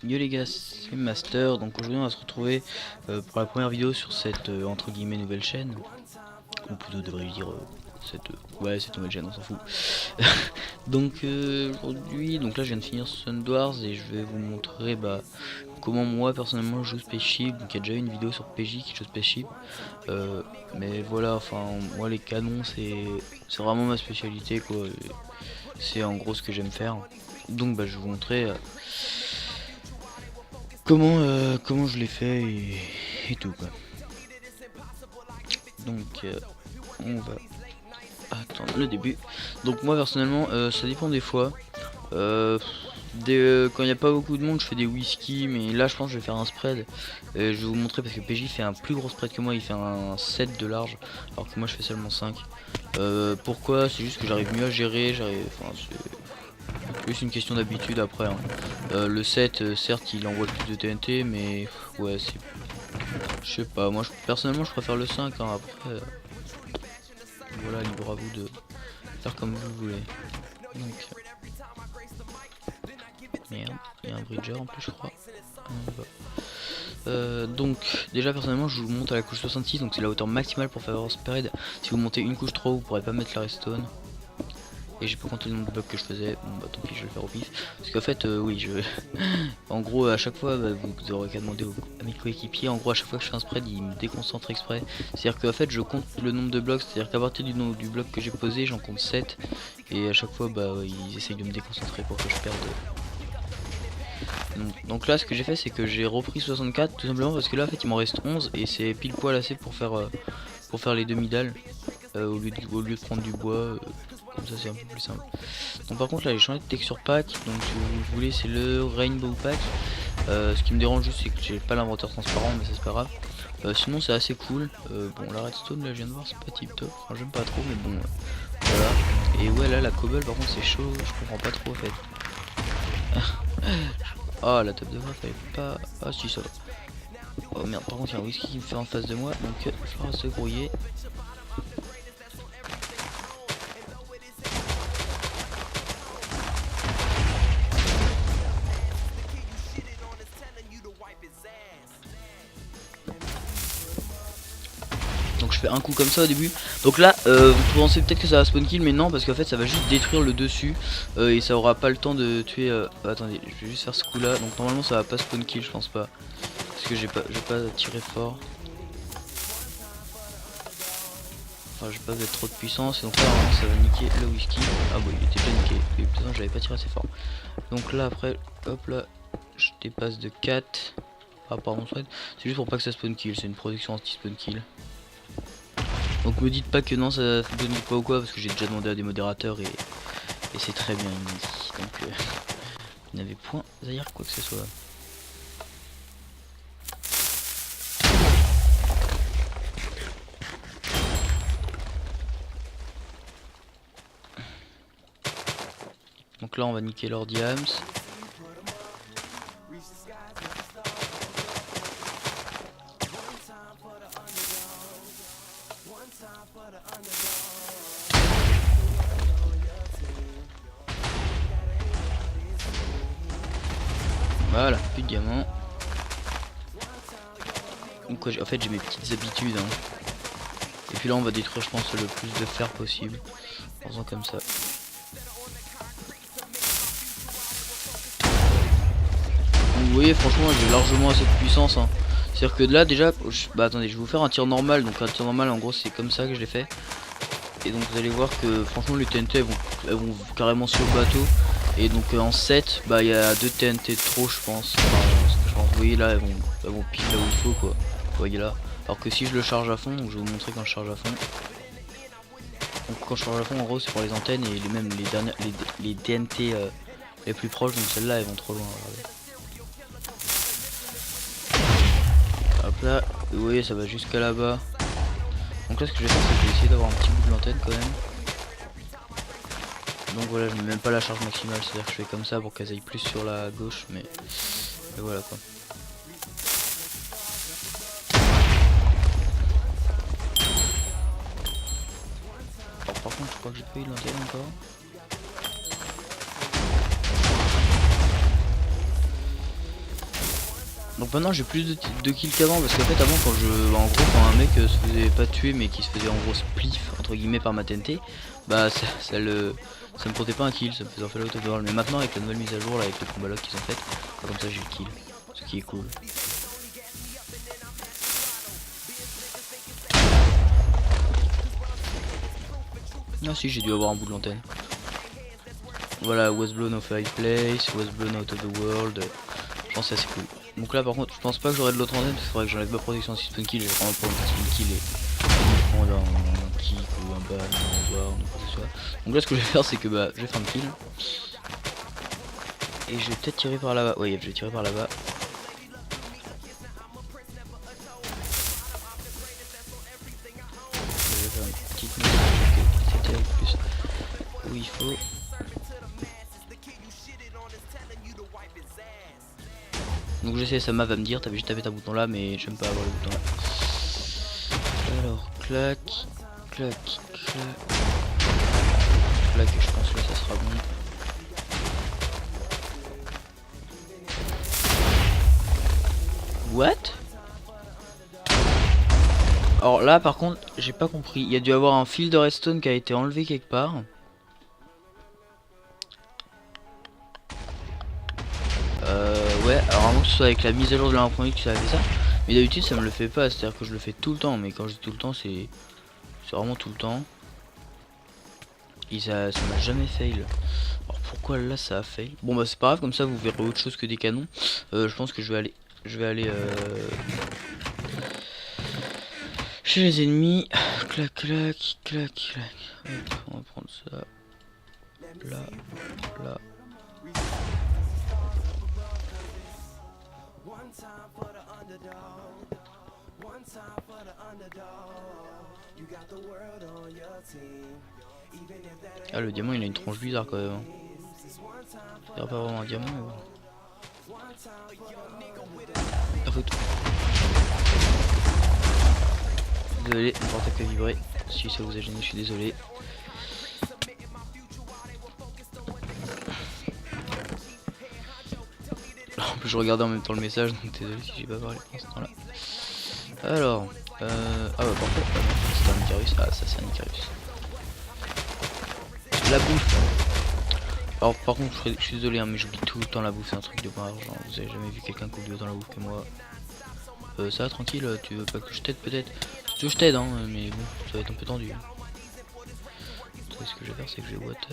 Yo les gars, c'est Master, donc aujourd'hui on va se retrouver pour la première vidéo sur cette entre guillemets nouvelle chaîne, ou plutôt devrais-je dire cette nouvelle chaîne, on s'en fout. Donc aujourd'hui, donc là je viens de finir Sundwars et je vais vous montrer comment moi personnellement je joue Spaceship. Donc il y a déjà eu une vidéo sur PJ qui joue Spaceship, mais voilà, enfin moi les canons c'est vraiment ma spécialité quoi, c'est en gros ce que j'aime faire. Donc je vais vous montrer comment je l'ai fait et tout quoi. Donc on va attendre le début. Donc moi personnellement ça dépend des fois. Quand il n'y a pas beaucoup de monde je fais des whisky, mais là je pense que je vais faire un spread. Je vais vous montrer parce que PJ fait un plus gros spread que moi, il fait un 7 de large alors que moi je fais seulement 5. Pourquoi? C'est juste que j'arrive mieux à gérer, c'est plus une question d'habitude après hein. Le 7 certes il envoie plus de TNT, mais ouais c'est, je sais pas, moi personnellement je préfère le 5 hein. Après voilà, libre à vous de faire comme vous voulez. Donc merde, il y a un bridger en plus je crois. Donc déjà personnellement je vous monte à la couche 66, donc c'est la hauteur maximale pour faire spread. Si vous montez une couche trop haut vous pourrez pas mettre la redstone. Et j'ai pas compté le nombre de blocs que je faisais, bon bah tant pis je vais le faire au pif. Parce qu'en fait oui je en gros à chaque fois vous aurez qu'à demander à mes coéquipiers. En gros à chaque fois que je fais un spread ils me déconcentrent exprès. C'est à dire qu'en fait je compte le nombre de blocs, c'est à dire qu'à partir du bloc que j'ai posé j'en compte 7. Et à chaque fois ils essayent de me déconcentrer pour que je perde. Donc là ce que j'ai fait c'est que j'ai repris 64 tout simplement parce que là en fait il m'en reste 11 et c'est pile poil assez pour faire les demi-dalles au lieu de prendre du bois. Comme ça c'est un peu plus simple. Donc par contre là j'ai changé de texture pack, donc si vous voulez c'est le Rainbow Pack. Ce qui me dérange juste c'est que j'ai pas l'inventeur transparent, mais ça c'est pas grave. Sinon c'est assez cool. Bon la redstone là je viens de voir c'est pas tip top, enfin j'aime pas trop mais bon voilà. Et ouais là la cobble par contre c'est chaud, je comprends pas trop en fait. Oh la table de voix fallait pas. Ah si ça va. Oh merde, par contre il y a un whisky qui me fait en face de moi, donc il va falloir se grouiller. Donc je fais un coup comme ça au début. Donc là vous pensez peut-être que ça va spawn kill, mais non, parce qu'en fait ça va juste détruire le dessus et ça aura pas le temps de tuer attendez, je vais juste faire ce coup là. Donc normalement ça va pas spawn kill, je pense pas, parce que j'ai pas tiré fort. Enfin j'ai pas fait trop de puissance, et donc là ça va niquer le whisky. Ah bon il était déjà niqué, et putain j'avais pas tiré assez fort. Donc là après hop là je dépasse de 4 par rapport à mon spread. C'est juste pour pas que ça spawn kill, c'est une protection anti spawn kill. Donc me dites pas que non ça fonctionne pas ou quoi, parce que j'ai déjà demandé à des modérateurs et c'est très bien dit. Donc il n'avait point à dire quoi que ce soit. Donc là on va niquer leur diams. Voilà, plus de diamants. Donc en fait j'ai mes petites habitudes hein. Et puis là on va détruire je pense le plus de fer possible en faisant comme ça. Donc, vous voyez franchement j'ai largement assez de puissance hein. C'est à dire que là déjà attendez, je vais vous faire un tir normal. Donc un tir normal en gros c'est comme ça que je l'ai fait. Et donc vous allez voir que franchement les TNT elles vont carrément sur le bateau. Et donc en 7 il y a 2 TNT de trop je pense. Vous voyez là elles vont pile là où il faut quoi. Vous voyez là. Alors que si je le charge à fond, donc je vais vous montrer quand je charge à fond. Donc quand je charge à fond en gros c'est pour les antennes et même les dernières les TNT les plus proches, donc celles-là elles vont trop loin. Regardez. Hop là, vous voyez ça va jusqu'à là-bas. Donc là ce que je vais faire c'est que je vais essayer d'avoir un petit bout de l'antenne quand même. Donc voilà, je mets même pas la charge maximale, c'est-à-dire que je fais comme ça pour qu'elle aille plus sur la gauche, mais et voilà quoi. Alors par contre je crois que j'ai pas eu de l'antenne encore. Donc maintenant j'ai plus de kills qu'avant parce qu'en fait avant quand en gros quand un mec se faisait pas tuer mais qui se faisait en gros spliff entre guillemets par ma TNT, bah ça me comptait pas un kill, ça me faisait en fait l'auto-overall. Mais maintenant avec la nouvelle mise à jour là, avec les combats lock qu'ils ont fait, bah, comme ça j'ai le kill, ce qui est cool. Ah si, j'ai dû avoir un bout de l'antenne. Voilà, was blown off high place, was blown out of the world. Je pense que c'est assez cool. Donc là par contre je pense pas que j'aurai de l'autre antenne parce qu'il faudrait que j'enlève ma protection si spawn kill. J'ai vraiment pas envie de spawn kill et prendre un kick ou un ball, un bar, ou quoi que ce soit. Donc là ce que je vais faire c'est que bah je vais faire un kill. Et je vais peut-être tirer par là-bas. Ouais, je vais tirer par là-bas. Je vais faire une petite mise c'était avec plus où il faut. Donc j'essaie, ça va me dire, t'avais juste tapé ta bouton là, mais j'aime pas avoir le bouton là. Alors, clac, clac, clac. Clac, je pense que ça sera bon. What? Alors là par contre, j'ai pas compris. Il y a dû avoir un fil de redstone qui a été enlevé quelque part. Ouais, alors avant que ce soit avec la mise à jour de l'informatique que ça a fait ça. Mais d'habitude ça me le fait pas, c'est-à-dire que je le fais tout le temps. Mais quand je dis tout le temps, c'est vraiment tout le temps. Et ça m'a jamais fail. Alors pourquoi là ça a fail? Bon bah c'est pas grave, comme ça vous verrez autre chose que des canons. Je pense que je vais aller chez les ennemis. Clac clac clac clac. Hop, on va prendre ça. Là, là. Ah le diamant il a une tronche bizarre quand même. Il n'y a pas vraiment un diamant mais bon. Parfait. Désolé, mon portable a vibré. Si ça vous a gêné, je suis désolé. En plus je regardais en même temps le message, donc désolé si j'ai pas parlé pendant ce temps là. Alors, ah bah parfait, c'est un Icarus, ah ça c'est un Icarus. La bouffe. Alors par contre je suis désolé hein, mais j'oublie tout le temps la bouffe, c'est un truc de bon argent. Vous avez jamais vu quelqu'un qui oublie autant la bouffe que moi. Ça va tranquille, tu veux pas que je t'aide peut-être? Si tu veux je t'aide hein, mais bon, ça va être un peu tendu. Ce que je vais faire c'est que je vais water.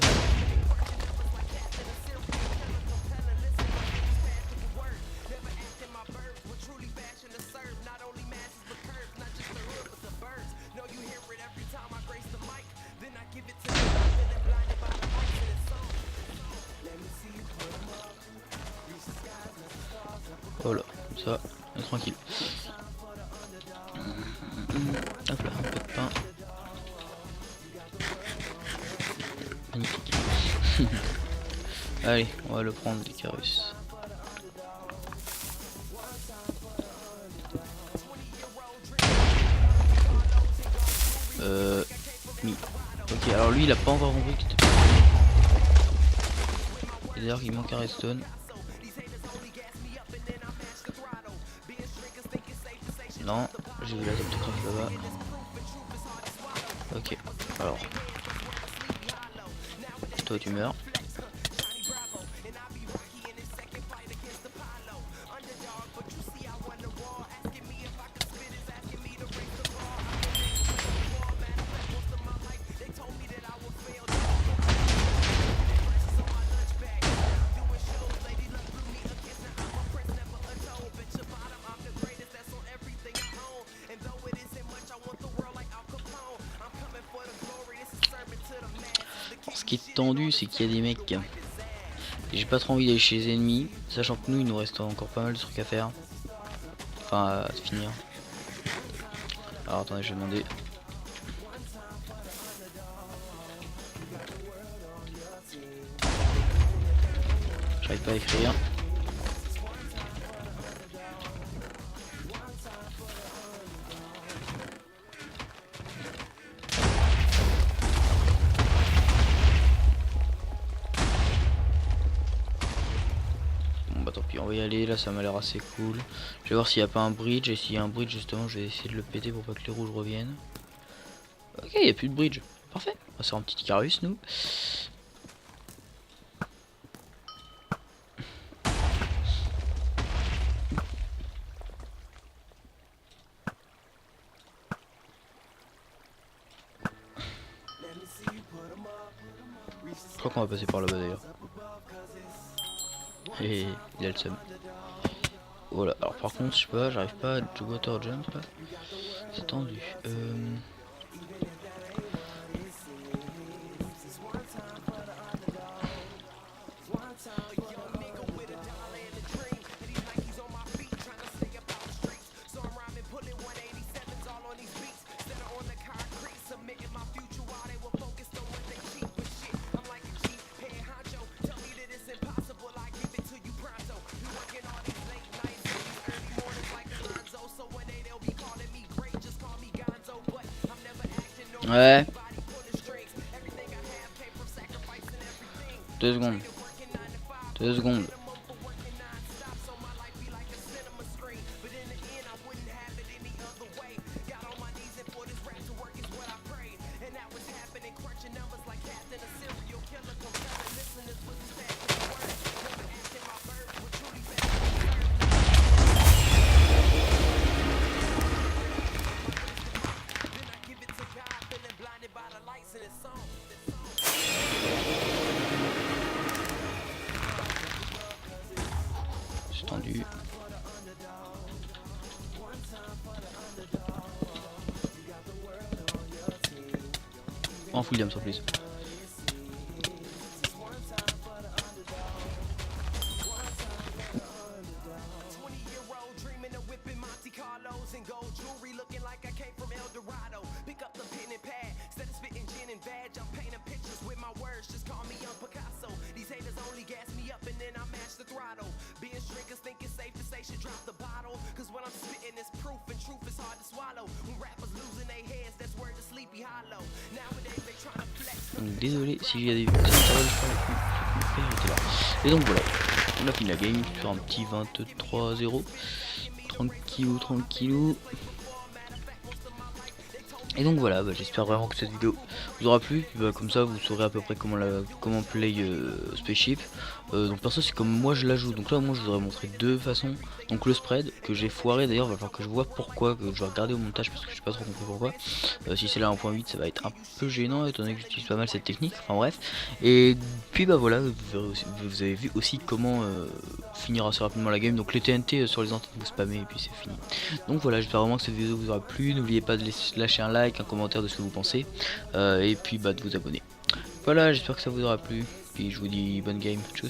Voilà, comme ça, on est tranquille. Hop là, un peu de pain. Magnifique. Allez, on va le prendre, l'Icarus. Mi. Ok, alors lui il a pas encore compris que c'était. D'ailleurs il manque un redstone. Non, j'ai vu la top craft là-bas. Ok, alors. Toi tu meurs. Ce qui est tendu, c'est qu'il y a des mecs. J'ai pas trop envie d'aller chez les ennemis, sachant que nous il nous reste encore pas mal de trucs à faire. Enfin à finir. Alors attendez, je vais demander. J'arrive pas à écrire. Bon bah tant pis, on va y aller. installé, là ça m'a l'air assez cool. Je vais voir s'il n'y a pas un bridge, et s'il y a un bridge justement je vais essayer de le péter pour pas que les rouges reviennent. Ok, il n'y a plus de bridge, parfait, on va faire un petit Icarus nous. Je crois qu'on va passer par là-bas d'ailleurs. Et il a le seum. Voilà, alors par contre, je sais pas, j'arrive pas à du water jump là. C'est tendu. Ouais. 2 secondes. 2 secondes. C'est tendu. En full diam sans plus. Donc désolé si j'ai des et donc voilà, on a fini la game sur un petit 23-0. Tranquillou. Et donc voilà, j'espère vraiment que cette vidéo vous aura plu. Comme ça vous saurez à peu près comment play Spaceship. Donc perso c'est comme moi je la joue. Donc là moi je vous aurais montré deux façons. Donc le spread que j'ai foiré d'ailleurs, va falloir que je vois pourquoi, que je vais regarder au montage parce que je sais pas trop compris pourquoi. Si c'est là 1.8 ça va être un peu gênant étant donné que j'utilise pas mal cette technique. Enfin bref. Et puis voilà, vous avez vu aussi comment finir assez rapidement la game. Donc les TNT sur les antennes vous spammez et puis c'est fini. Donc voilà, j'espère vraiment que cette vidéo vous aura plu. N'oubliez pas de lâcher un like, un commentaire de ce que vous pensez, et puis de vous abonner. Voilà, j'espère que ça vous aura plu, puis je vous dis bonne game, tchuss.